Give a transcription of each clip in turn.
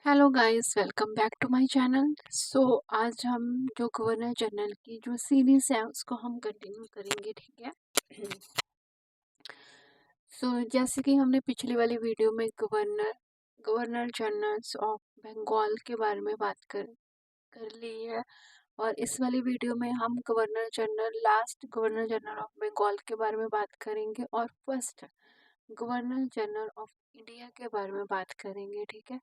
Hello guys, welcome back to my channel. आज हम जो गवर्नर जनरल की जो सीरीज है उसको हम कंटिन्यू करेंगे, ठीक है। जैसे कि हमने पिछली वाली वीडियो में गवर्नर जनरल्स ऑफ बंगाल के बारे में बात कर ली है, और इस वाली वीडियो में हम last governor general of Bengal के बारे में बात करेंगे और first governor general of India के बारे में बात करेंगे, ठीक है।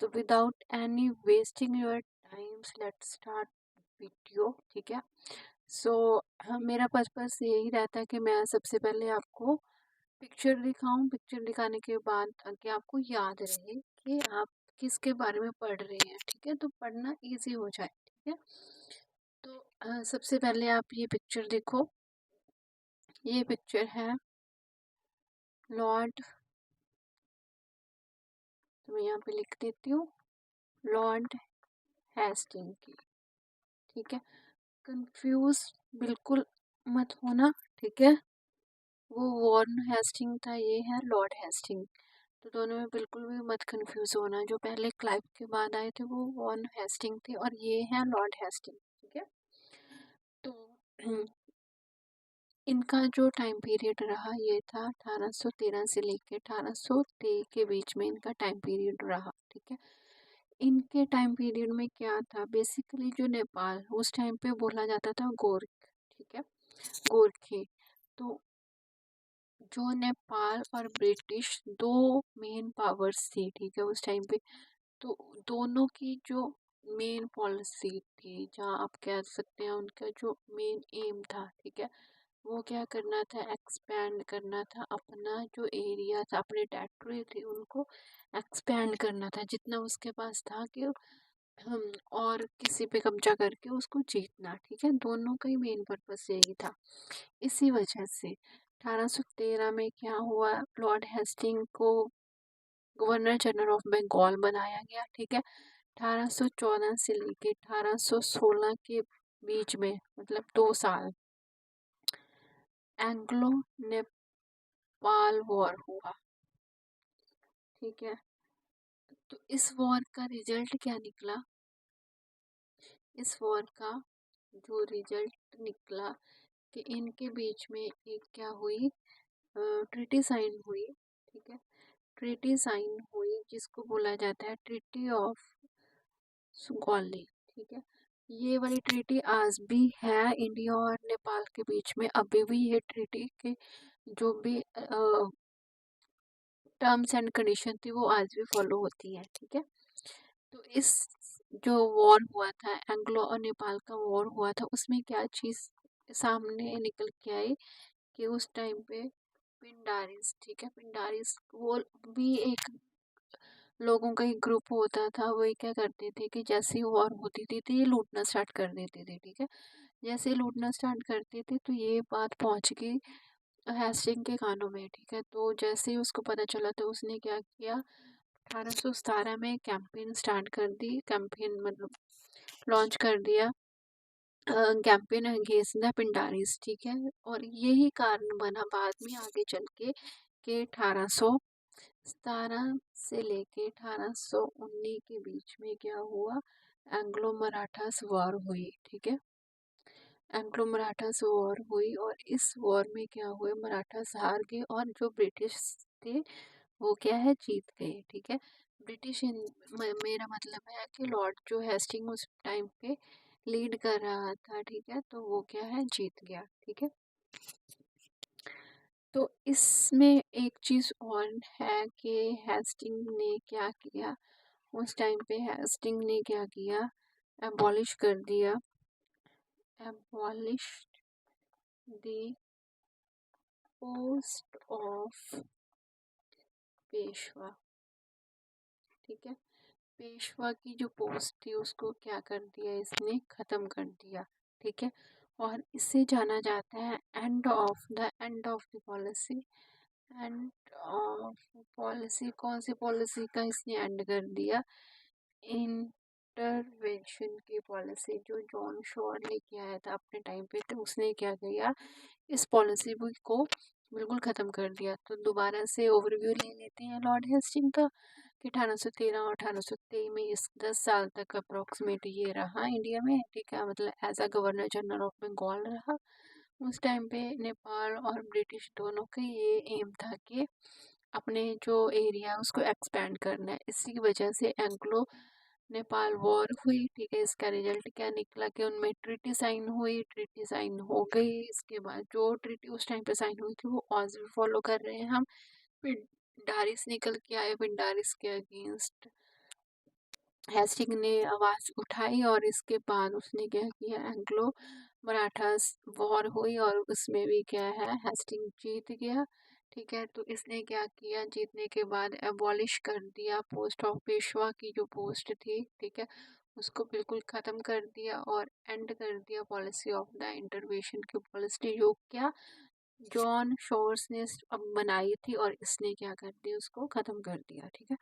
तो without any wasting your times let's start video, ठीक है। सो मेरा पर्पस यही रहता है कि मैं सबसे पहले आपको पिक्चर दिखाऊं, पिक्चर दिखाने के बाद ताकि आपको याद रहे कि आप किसके बारे में पढ़ रहे हैं, ठीक है, तो पढ़ना इजी हो जाए, ठीक है। तो सबसे पहले आप ये पिक्चर देखो। ये पिक्चर है लॉर्ड, तो मैं यहाँ पे लिख देती हूँ, लॉर्ड हेस्टिंग की, ठीक है। कंफ्यूज बिल्कुल मत होना, ठीक है। वो वॉर्न हेस्टिंग था, ये है लॉर्ड हेस्टिंग। तो दोनों में बिल्कुल भी मत कंफ्यूज होना। जो पहले क्लाइव के बाद आए थे वो वॉर्न हेस्टिंग थे और ये है लॉर्ड हेस्टिंग, ठीक है। तो इनका जो टाइम पीरियड रहा ये था 1813 से लेकर 1823 के बीच में इनका टाइम पीरियड रहा, ठीक है। इनके टाइम पीरियड में क्या था, बेसिकली जो नेपाल उस टाइम पे बोला जाता था गोर्ख, ठीक है, गोरखे। तो जो नेपाल और ब्रिटिश दो मेन पावर्स थी, ठीक है, उस टाइम पे। तो दोनों की जो मेन पॉलिसी थी, जहाँ आप कह सकते हैं उनका जो मेन एम था, ठीक है, वो क्या करना था, एक्सपैंड करना था अपना जो एरिया था, अपने टेरिटरी थी उनको एक्सपैंड करना था जितना उसके पास था, कि हम और किसी पे कब्जा करके उसको जीतना, ठीक है। दोनों का ही मेन पर्पस यही था। इसी वजह से 1813 में क्या हुआ, लॉर्ड हेस्टिंग को गवर्नर जनरल ऑफ बंगाल बनाया गया, ठीक है। 1814 से लेके 1816 के बीच में, मतलब 2 साल, एंग्लो नेपाल वॉर हुआ, ठीक है। तो इस वॉर का रिजल्ट क्या निकला, इस वॉर का जो रिजल्ट निकला कि इनके बीच में एक क्या हुई, ट्रीटी साइन हुई, ठीक है। ट्रीटी साइन हुई जिसको बोला जाता है ट्रीटी ऑफ सुगौली, ठीक है। ये वाली ट्रीटी आज भी है इंडिया और नेपाल के बीच में, अभी भी ये ट्रीटी के जो भी टर्म्स एंड कंडीशन थी वो आज भी फॉलो होती है, ठीक है। तो इस जो वॉर हुआ था, एंग्लो और नेपाल का वॉर हुआ था, उसमें क्या चीज़ सामने निकल के आई कि उस टाइम पे पिंडारिस, ठीक है, पिंडारिस वो भी एक लोगों का एक ग्रुप होता था। वही क्या करते थे कि जैसे ही वॉर होती थी तो ये लूटना स्टार्ट कर देते थे, ठीक है। जैसे ही लूटना स्टार्ट करते थे तो ये बात पहुंच गई हेस्टिंग के कानों में, ठीक है। तो जैसे ही उसको पता चला तो उसने क्या किया, 1817 में कैंपेन स्टार्ट कर दी, कैंपेन मतलब लॉन्च कर दिया, कैंपेन अगेंस्ट द पिंडारीज, ठीक है। और यही कारण बना बाद में आगे चल के 1817 से लेके 1819 के बीच में क्या हुआ, एंग्लो मराठास वॉर हुई, ठीक है। एंग्लो मराठास वॉर हुई और इस वॉर में क्या हुआ, मराठास हार गए और जो ब्रिटिश थे वो क्या है, जीत गए, ठीक है। मेरा मतलब है कि लॉर्ड जो हेस्टिंग उस टाइम पे लीड कर रहा था, ठीक है, तो वो क्या है, जीत गया, ठीक है। तो इसमें एक चीज़ और है कि हेस्टिंग ने क्या किया, उस टाइम पे हेस्टिंग ने क्या किया, एबॉलिश कर दिया, abolish the post of Peshwa, ठीक है। पेशवा की जो पोस्ट थी उसको क्या कर दिया, इसने ख़त्म कर दिया, ठीक है। और इससे जाना जाता है end of the policy. End of policy, कौन सी पॉलिसी का इसने एंड कर दिया, इंटरवेंशन की पॉलिसी जो जॉन शॉ लेके आया था अपने टाइम पे, तो उसने क्या किया, इस पॉलिसी को बिल्कुल ख़त्म कर दिया। तो दोबारा से ओवरव्यू ले लेते हैं लॉर्ड हेस्टिंग का कि 1813 और 1823 में इस 10 साल तक अप्रोक्सीमेट ये रहा इंडिया में, ठीक है, मतलब as a governor general of Bengal रहा। उस टाइम पे नेपाल और ब्रिटिश दोनों का ये एम था कि अपने जो एरिया उसको एक्सपेंड करना है। इसी की वजह से एंग्लो नेपाल वॉर हुई, ठीक है। इसका रिजल्ट क्या निकला कि उनमें ट्रीटी साइन हुई, ट्रीटी साइन हो गई। इसके बाद जो ट्रीटी उस टाइम पे साइन हुई थी वो आज भी फॉलो कर रहे हैं हम। पिंडारिस निकल के आए, पिंडारिस के अगेंस्ट हेस्टिंग ने आवाज़ उठाई और इसके बाद उसने क्या किया, एंग्लो मराठा वॉर हुई और उसमें भी क्या है, हेस्टिंग जीत गया, ठीक है। तो इसने क्या किया, जीतने के बाद एबॉलिश कर दिया पोस्ट ऑफ पेशवा की जो पोस्ट थी, ठीक है, उसको बिल्कुल ख़त्म कर दिया और एंड कर दिया पॉलिसी ऑफ द इंटरवेंशन की पॉलिसी जो क्या जॉन शोर्स ने अब बनाई थी और इसने क्या कर दिया, उसको ख़त्म कर दिया, ठीक है।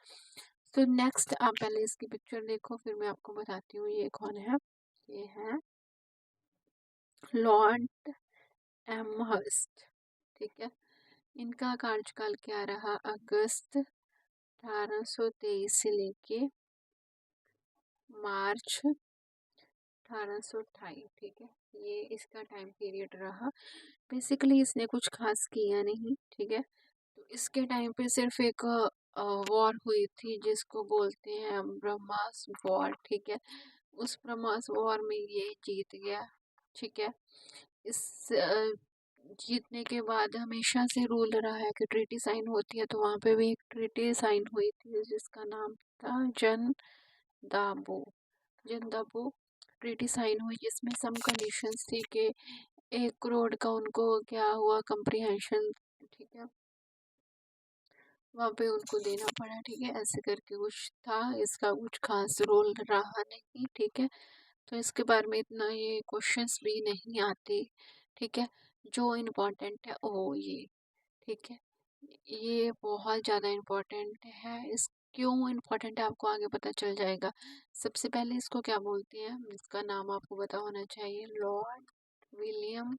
तो नेक्स्ट आप पहले इसकी पिक्चर देखो, फिर मैं आपको बताती हूँ ये कौन है। ये है लॉर्ड एमहर्स्ट, ठीक है। इनका कार्यकाल क्या रहा, अगस्त 1823 से लेके मार्च 1828, ठीक है। ये इसका टाइम पीरियड रहा। बेसिकली इसने कुछ खास किया नहीं, ठीक है। तो इसके टाइम पे सिर्फ एक वॉर हुई थी जिसको बोलते हैं ब्रह्मास वॉर, ठीक है। उस ब्रह्मास वॉर में ये जीत गया, ठीक है। इस जीतने के बाद हमेशा से रूल रहा है कि ट्रीटी साइन होती है, तो वहाँ पे भी एक ट्रीटी साइन हुई थी जिसका नाम था जन दाबो, जन दाबो ट्रीटी साइन हुई, जिसमें सम कंडीशंस थी कि 1 करोड़ का उनको क्या हुआ कंप्रीहेंशन, ठीक है, वहाँ पे उनको देना पड़ा, ठीक है। ऐसे करके कुछ था, इसका कुछ खास रोल रहा नहीं, ठीक है। तो इसके बारे में इतना ये क्वेश्चंस भी नहीं आते, ठीक है। जो इम्पोर्टेंट है वो ये, ठीक है, ये बहुत ज़्यादा इम्पोर्टेंट है। इस क्यों इम्पोर्टेंट है आपको आगे पता चल जाएगा। सबसे पहले इसको क्या बोलते हैं, इसका नाम आपको पता होना चाहिए, लॉर्ड विलियम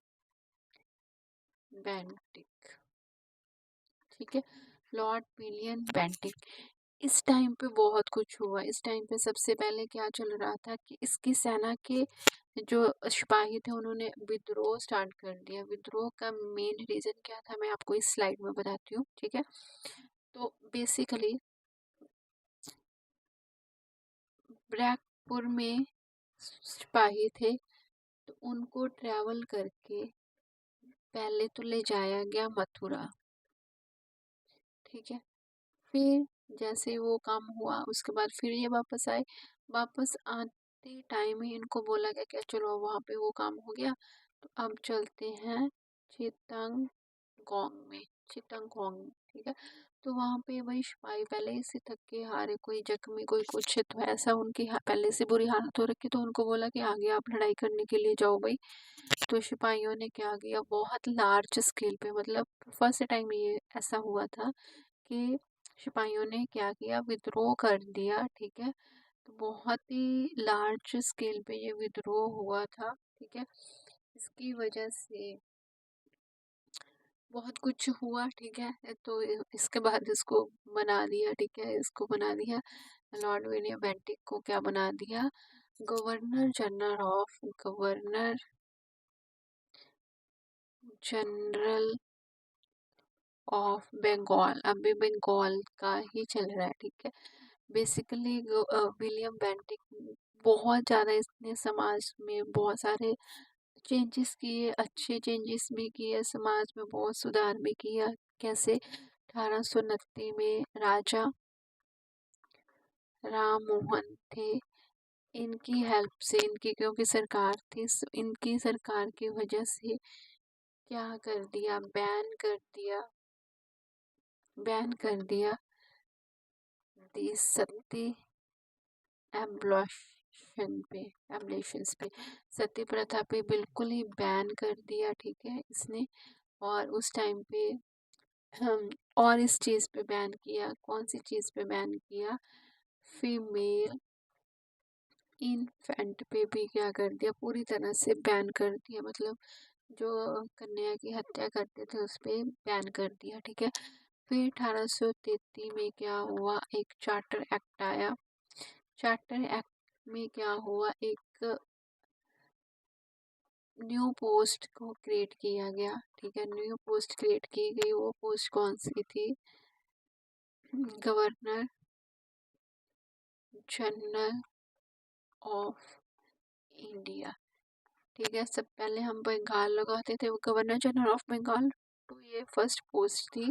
बेंटिक, ठीक है, लॉर्ड विलियम बेंटिक। इस टाइम पे बहुत कुछ हुआ। इस टाइम पे सबसे पहले क्या चल रहा था कि इसकी सेना के जो सिपाही थे उन्होंने विद्रोह स्टार्ट कर दिया। विद्रोह का मेन रीज़न क्या था मैं आपको इस स्लाइड में बताती हूँ, ठीक है। तो बेसिकली ब्रैकपुर में सिपाही थे, तो उनको ट्रैवल करके पहले तो ले जाया गया मथुरा, ठीक है। फिर जैसे वो काम हुआ उसके बाद फिर ये वापस आए। वापस आते टाइम ही इनको बोला गया कि चलो वहाँ पे वो काम हो गया, तो अब चलते हैं चित्तंगोंग में, चित्तंगोंग में, ठीक है। तो वहाँ पे वही सिपाही पहले ही से थक के हारे, कोई जख्मी कोई कुछ, तो ऐसा उनकी पहले से बुरी हालत हो रखी, तो उनको बोला कि आगे आप लड़ाई करने के लिए जाओ भाई। तो सिपाहियों ने क्या किया, बहुत लार्ज स्केल पे, मतलब फर्स्ट टाइम ये ऐसा हुआ था कि सिपाहियों ने क्या किया, विद्रोह कर दिया, ठीक है। तो बहुत ही लार्ज स्केल पे ये विद्रोह हुआ था, ठीक है। इसकी वजह से बहुत कुछ हुआ, ठीक है। तो इसके बाद इसको बना दिया, ठीक है, इसको बना दिया लॉर्ड विलियम बेंटिक को क्या बना दिया, गवर्नर जनरल ऑफ बंगाल। अभी बंगाल का ही चल रहा है, ठीक है। बेसिकली विलियम बेंटिक बहुत ज़्यादा इसने समाज में बहुत सारे चेंजेस किए, अच्छे चेंजेस भी किए, समाज में बहुत सुधार भी किया। कैसे, 1829 में राजा राम मोहन थे, इनकी हेल्प से, इनकी क्योंकि सरकार थी, इनकी सरकार की वजह से क्या कर दिया, बैन कर दिया दी सती एब्लेशंस पे, सती प्रथा पे बिल्कुल ही बैन कर दिया, ठीक है, इसने। और उस टाइम पे हम और इस चीज़ पे बैन किया, कौन सी चीज़ पे बैन किया, फीमेल इन्फेंट पे भी क्या कर दिया, पूरी तरह से बैन कर दिया, मतलब जो कन्या की हत्या करते थे उस पे बैन कर दिया, ठीक है। फिर 1833 में क्या हुआ, एक चार्टर एक्ट आया। चार्टर एक्ट में क्या हुआ, एक न्यू पोस्ट को क्रिएट किया गया। ठीक है, न्यू पोस्ट क्रिएट की गई। वो पोस्ट कौन सी थी, गवर्नर जनरल ऑफ इंडिया। ठीक है, सब पहले हम बंगाल लगाते थे, वो गवर्नर जनरल ऑफ बंगाल। तो ये फर्स्ट पोस्ट थी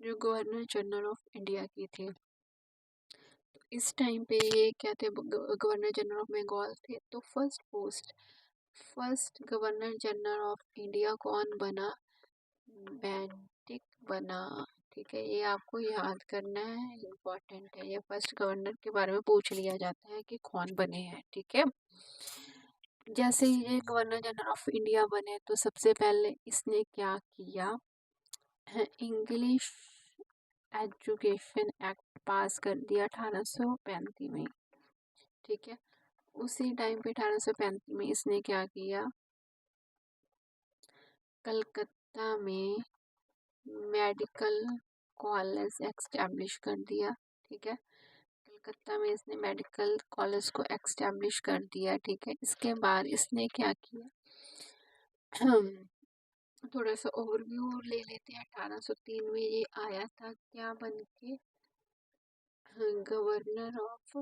जो गवर्नर जनरल ऑफ इंडिया की थी। तो इस टाइम पे ये क्या थे, गवर्नर जनरल ऑफ बंगाल थे। तो first governor general of India कौन बना, बेंटिक बना। ठीक है, ये आपको याद करना है, इम्पोर्टेंट है। ये फर्स्ट गवर्नर के बारे में पूछ लिया जाता है कि कौन बने हैं। ठीक है, जैसे ही ये गवर्नर जनरल ऑफ इंडिया बने तो सबसे पहले इसने क्या किया, इंग्लिश एजुकेशन एक्ट पास कर दिया 1835 में। ठीक है, उसी टाइम पे 1835 में इसने क्या किया, कलकत्ता में मेडिकल कॉलेज एस्टैब्लिश कर दिया। ठीक है, कलकत्ता में इसने मेडिकल कॉलेज को एस्टैब्लिश कर दिया। ठीक है, इसके बाद इसने क्या किया, थोड़ा सा ओवरव्यू ले लेते हैं। 1803 में ये आया था क्या बन के, गवर्नर ऑफ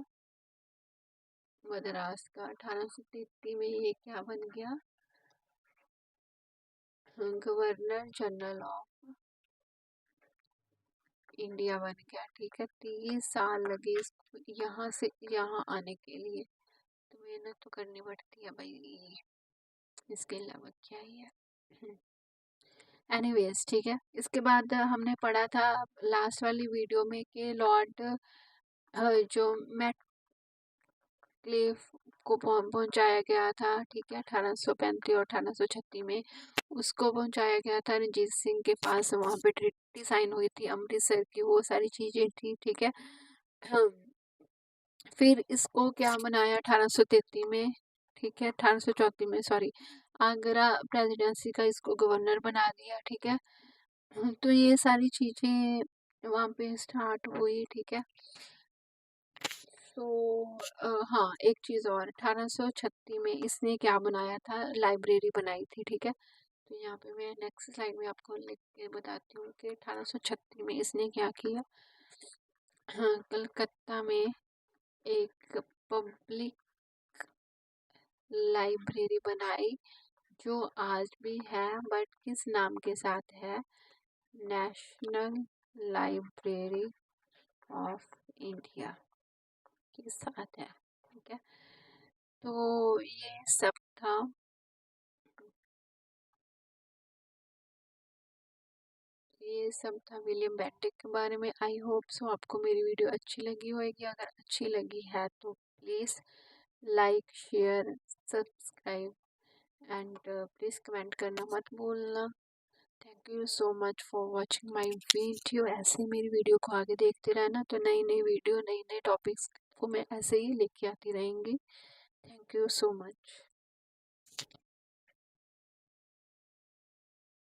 मद्रास का। 1833 में ये क्या बन गया, गवर्नर जनरल ऑफ इंडिया बन गया। ठीक है, 30 साल लगे इसको यहाँ से यहाँ आने के लिए। तो मेहनत तो करनी पड़ती है भाई, इसके अलावा क्या ही है। एनीवेज, ठीक है, इसके बाद हमने पढ़ा था लास्ट वाली वीडियो में कि लॉर्ड जो मैटक्लिफ को पहुंचाया गया था। ठीक है, 1835 और 1836 में उसको पहुंचाया गया था रंजीत सिंह के पास। वहाँ पे ट्रिटी साइन हुई थी अमृतसर की, वो सारी चीजें थी। ठीक है, फिर इसको क्या बनाया 1833 में। ठीक है, 1834 में, सॉरी, आगरा प्रेसिडेंसी का इसको गवर्नर बना दिया। ठीक है, तो ये सारी चीजें वहाँ पे स्टार्ट हुई। ठीक है, तो हाँ, एक चीज़ और, 1836 में इसने क्या बनाया था, लाइब्रेरी बनाई थी। ठीक है, तो यहाँ पे मैं नेक्स्ट स्लाइड में आपको लिख के बताती हूँ कि 1836 में इसने क्या किया, हाँ, कलकत्ता में एक पब्लिक लाइब्रेरी बनाई जो आज भी है, बट किस नाम के साथ है, नेशनल लाइब्रेरी ऑफ इंडिया के साथ है। ठीक है, तो ये सब था, ये सब था विलियम बेंटिक के बारे में। आई होप सो आपको मेरी वीडियो अच्छी लगी होगी। अगर अच्छी लगी है तो please like, share, subscribe and please comment करना मत भूलना। Thank you so much for watching my video. ऐसे मेरी वीडियो को आगे देखते रहना, तो नई नई वीडियो, नए नए टॉपिक्स को मैं ऐसे ही लेके आती रहेंगी। Thank you so much.